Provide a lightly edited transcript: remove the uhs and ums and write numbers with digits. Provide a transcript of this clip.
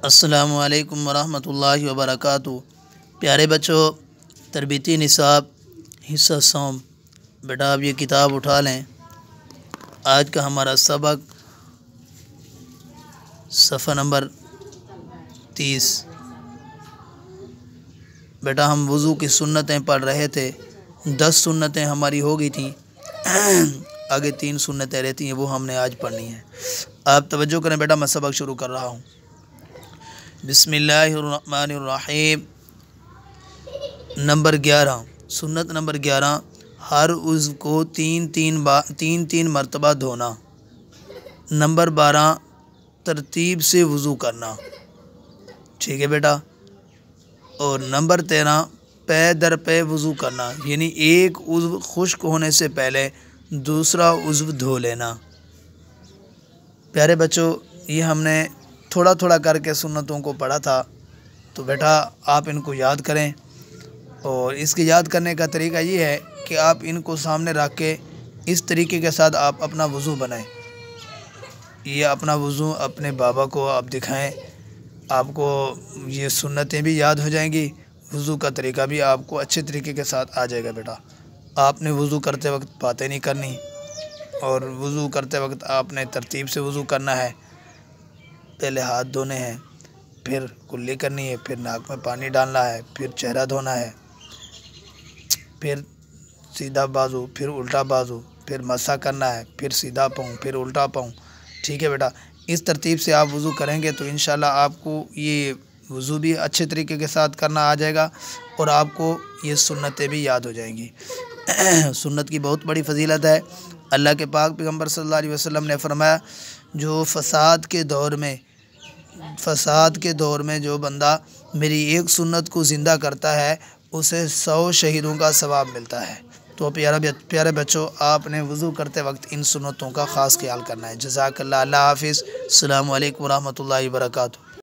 السلام علیکم ورحمۃ اللہ وبرکاتہ۔ پیارے بچوں، تربیتی نصاب حصہ سوم، بیٹا آپ یہ کتاب اٹھا لیں۔ آج کا ہمارا سبق صفحہ نمبر 30۔ بیٹا ہم وضو کی سنتیں پڑھ رہے تھے، 10 سنتیں ہماری ہو گئی تھیں، آگے 3 سنتیں رہتی ہیں، وہ ہم نے آج پڑھنی ہیں۔ آپ توجہ کریں بیٹا، میں سبق شروع کر رہا ہوں۔ بسم اللہ الرحمن الرحیم۔ نمبر 11، سنت نمبر 11، ہر عضو کو تین مرتبہ دھونا۔ نمبر 12، ترتیب سے وضو کرنا، ٹھیک ہے بیٹا۔ اور نمبر 13، پے در پے وضو کرنا، یعنی ایک عضو خشک ہونے سے پہلے دوسرا عضو دھو لینا۔ پیارے بچوں، یہ ہم نے تھوڑا تھوڑا کر کے سنتوں کو پڑھا تھا، تو بیٹا آپ ان کو یاد کریں۔ اور اس کے یاد کرنے کا طریقہ یہ ہے کہ آپ ان کو سامنے رکھ کے اس طریقے کے ساتھ آپ اپنا وضو بنائیں۔ یہ اپنا وضو اپنے بابا کو آپ دکھائیں، آپ کو یہ سنتیں بھی یاد ہو جائیں گی، وضو کا طریقہ بھی آپ کو اچھے طریقے کے ساتھ آ جائے گا۔ بیٹا آپ نے وضو کرتے وقت باتیں نہیں کرنی، اور وضو کرتے وقت آپ نے ترتیب سے وضو کرنا ہے۔ پہلے ہاتھ دھونے ہیں، پھر کلی کرنی ہے، پھر ناک میں پانی ڈالنا ہے، پھر چہرہ دھونا ہے، پھر سیدھا بازو، پھر الٹا بازو، پھر مسح کرنا ہے، پھر سیدھا پاؤں، پھر الٹا پاؤں، ٹھیک ہے بیٹا۔ اس ترتیب سے آپ وضو کریں گے تو انشاءاللہ آپ کو یہ وضو بھی اچھے طریقے کے ساتھ کرنا آ جائے گا، اور آپ کو یہ سنتیں بھی یاد ہو جائیں گی۔ سنت کی بہت بڑی فضیلت ہے۔ اللہ کے پاک پیغمبر صلی اللہ علیہ وسلم نے فرمایا، جو فساد کے دور میں جو بندہ میری ایک سنت کو زندہ کرتا ہے، اسے 100 شہیدوں کا ثواب ملتا ہے۔ تو پیارے بچوں، آپ نے وضو کرتے وقت ان سنتوں کا خاص خیال کرنا ہے۔ جزاک اللہ۔ اللہ حافظ۔ السلام علیکم ورحمۃ اللہ وبرکاتہ۔